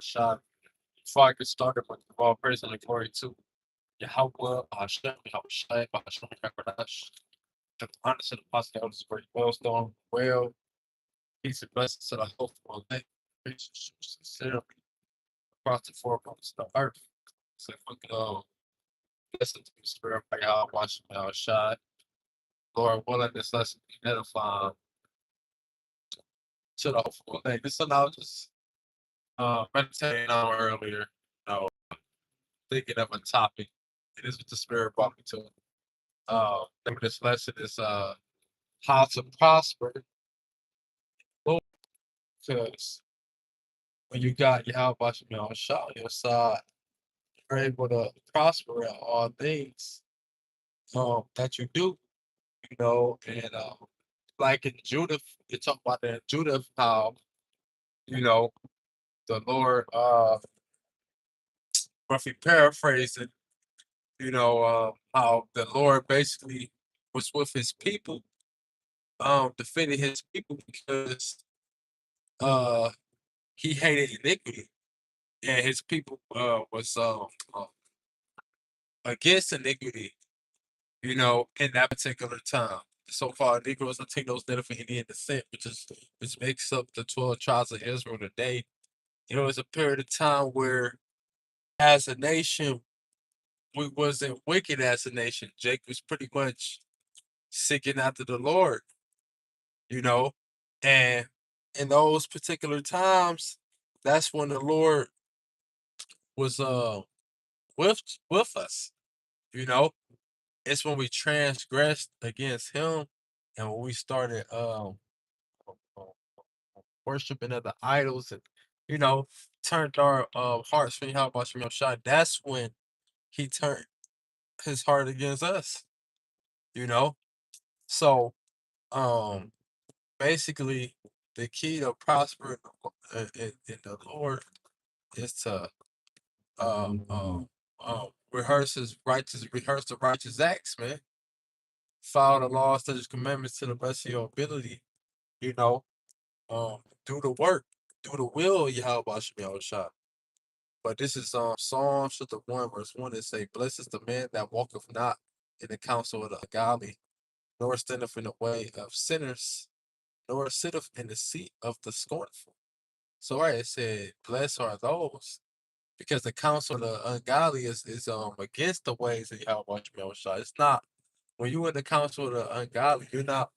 Shot. Before I get started with all praise and glory to Yahweh, Hashem, Yahushai, Hashem, Yakodash. And honest and positive elders very well done. Well, peace and blessings to the whole world. Gracious, sincerely, across the four corners of the earth. So if we could listen to the spirit of Yahweh, Hashem, Yahushai. Lord, willing this lesson be edifying to the whole world. Hey, this one I was just meditating on earlier, thinking of a topic. It is what the spirit brought me to. Name of this lesson is how to prosper. Because when you got Yahweh Shah on your side, you're able to prosper in all things that you do, and like in Judah, you talk about that in Judah how, you know, the Lord roughly paraphrasing, how the Lord basically was with his people, defending his people because uh he hated iniquity and his people was against iniquity, in that particular time. The so-called Negroes, Latinos, Native Indian descent, which makes up the 12 tribes of Israel today. It was a period of time where, as a nation, we wasn't wicked as a nation. Jake was pretty much seeking after the Lord, you know, and in those particular times, that's when the Lord was with with us, you know. It's when we transgressed against him and when we started worshiping other idols and you know turned our hearts from Yahweh Shem Shai. That's when he turned his heart against us, you know. So um basically the key to prosper in the Lord is to rehearse the righteous acts, man. Follow the laws, statutes, commandments to the best of your ability, you know. Do the work, do the will of Yahweh Shem Shai. But this is Psalm chapter 1, verse 1. It say, blessed is the man that walketh not in the counsel of the ungodly, nor standeth in the way of sinners, nor sitteth in the seat of the scornful. So right, it said, blessed are those, because the counsel of the ungodly is against the ways of Yahweh Shai. It's not when you in the counsel of the ungodly, you're not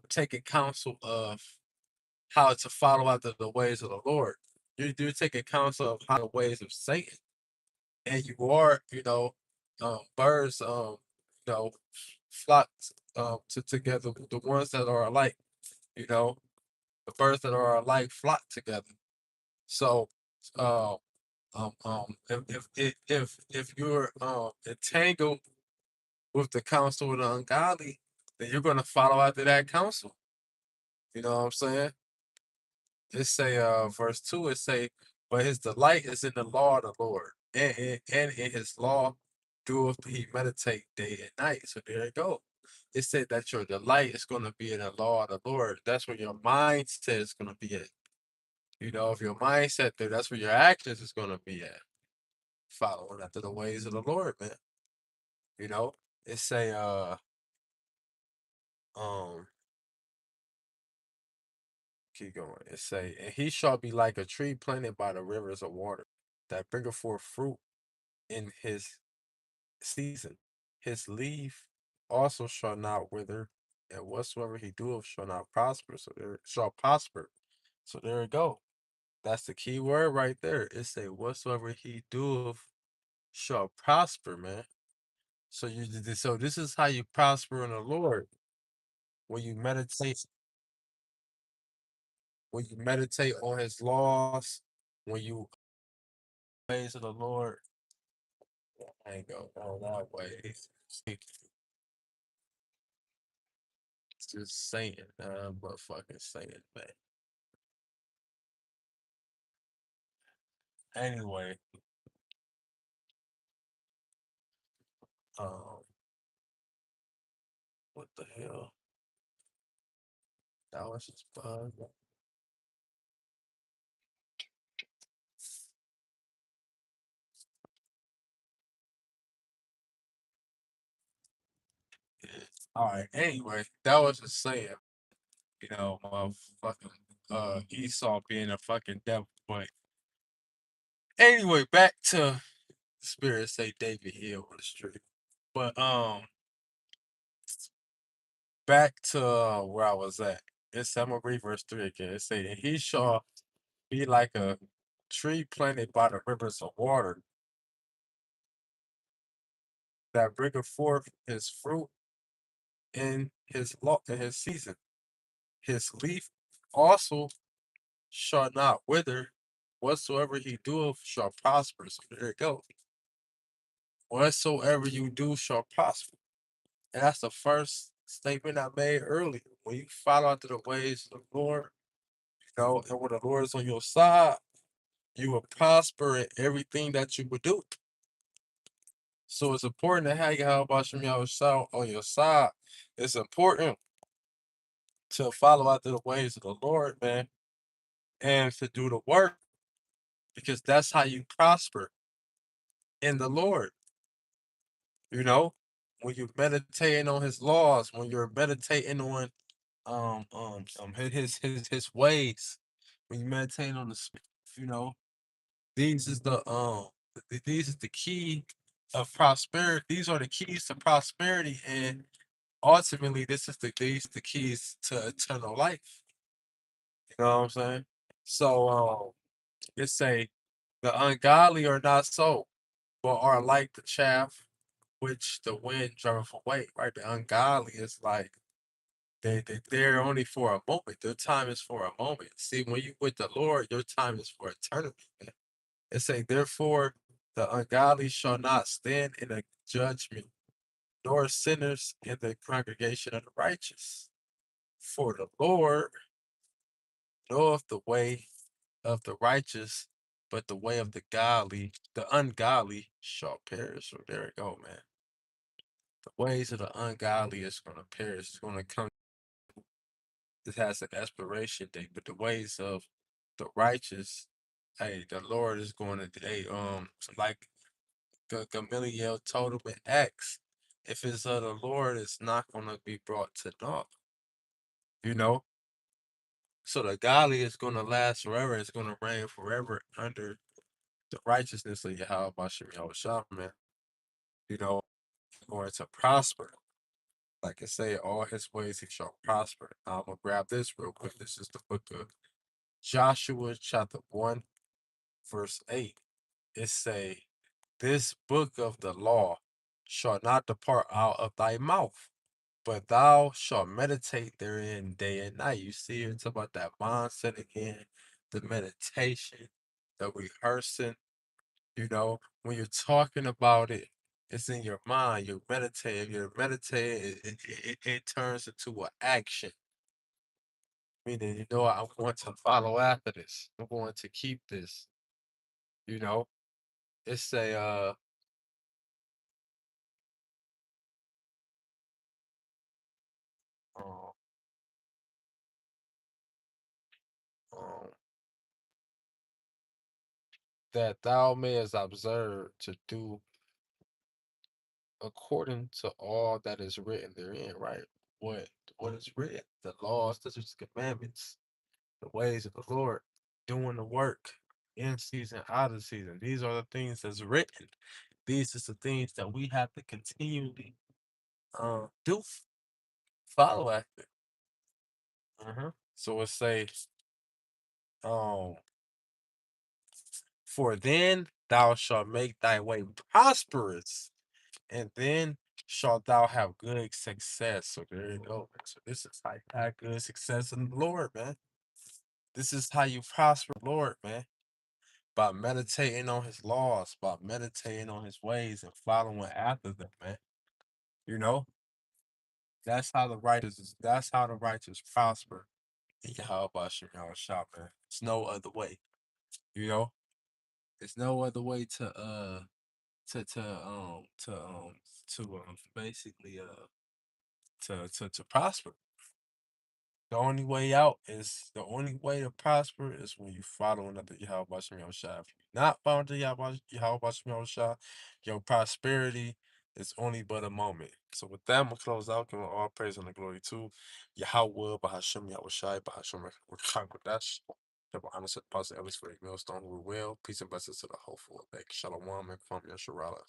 taking counsel of how to follow after the ways of the Lord. You do take counsel of how the ways of Satan, and you are, birds, flock together. The ones that are alike, you know, the birds that are alike flock together. So, uh, if you're entangled with the counsel of the ungodly, then you're going to follow after that counsel. You know what I'm saying? It say, verse 2, it say, but his delight is in the law of the Lord, and in his law doeth he meditate day and night. So there you go. It said that your delight is going to be in the law of the Lord. That's where your mindset is going to be at. If your mindset there, that's where your actions is going to be at. Following after the ways of the Lord, man. It say, um, keep going. It say, and he shall be like a tree planted by the rivers of water that bringeth forth fruit in his season. His leaf also shall not wither, and whatsoever he doeth shall not prosper. So there shall prosper. So there we go. That's the key word right there. It say whatsoever he doeth shall prosper, man. So this is how you prosper in the Lord. When you meditate, on his laws, when you ways of the Lord, I ain't go down that way. It's just saying, but fucking saying, man. Anyway, um, what the hell? That was just bug. All right. Anyway, that was just saying, motherfucking Esau being a fucking devil. But anyway, back to Spirit say David Hill on the street. But back to where I was at. I'm gonna read verse 3 again. It say, and he shall be like a tree planted by the rivers of water that bringeth forth his fruit in his season. His leaf also shall not wither. Whatsoever he doeth shall prosper. So there you go. Whatsoever you do shall prosper. And that's the first statement I made earlier. When you follow after the ways of the Lord, and when the Lord is on your side, you will prosper in everything that you would do. So it's important to have Yahweh Shem Yahushua on your side. It's important to follow after the ways of the Lord, man, and to do the work because that's how you prosper in the Lord. You know, when you're meditating on His laws, when you're meditating on his ways, when you meditate on you know, these is these is the key of prosperity. These are the keys to prosperity, and ultimately, these the keys to eternal life. You know what I'm saying? So, it say the ungodly are not so, but are like the chaff which the wind driveth away. Right? The ungodly is like they're only for a moment. Their time is for a moment. See, when you with the Lord, your time is for eternity. Man. It say, therefore, the ungodly shall not stand in the judgment, nor sinners in the congregation of the righteous. For the Lord knoweth the way of the righteous, but the way of the ungodly shall perish. So there you go, man. The ways of the ungodly is going to perish. It's going to come. It has an expiration date, but the ways of the righteous, hey, the Lord is going to, like Gamaliel told him in Acts, if it's of the Lord, it's not going to be brought to naught, you know? So the godly is going to last forever. It's going to reign forever under the righteousness of Yahweh Bashem Yahushua, man. You know, going to prosper. Like I say, all his ways he shall prosper. I'm going to grab this real quick. This is the book of Joshua, chapter 1, verse 8. It say, this book of the law shall not depart out of thy mouth, but thou shalt meditate therein day and night. You see, it's about that mindset again, the meditation, the rehearsing. When you're talking about it, it's in your mind. You're meditating. You're meditating. It turns into an action. Meaning, I'm going to follow after this. I'm going to keep this. You know, it's a um, um, that thou mayest observe to do according to all that is written therein, right? What what is written, the laws, statutes, commandments, the ways of the Lord, doing the work in season, out of season. These are the things that's written. These is the things that we have to continually do, follow after. So it say, um, for then thou shalt make thy way prosperous, and then shalt thou have good success. So there you go. Man. So this is how you have good success in the Lord, man. This is how you prosper, Lord, man. By meditating on His laws, by meditating on His ways, and following after them, man. You know, That's how the righteous prosper. In Yahweh Shem Yahushua, man. It's no other way. You know, there's no other way to to um to basically to prosper. The only way to prosper is when you following up the Yahweh Bashem Yahushua. If you're not following the Yahweh Bashem Yahushua, your prosperity It's only but a moment. So with that, I'm gonna close out, giving all praise and the glory to Yahweh, Bahashem, Yahweh Shai, Bahashem, Rekhakodash. Double honor, set positive, at least for a millstone, we will. Peace and blessings to the whole full. Shalom and from Yasharala.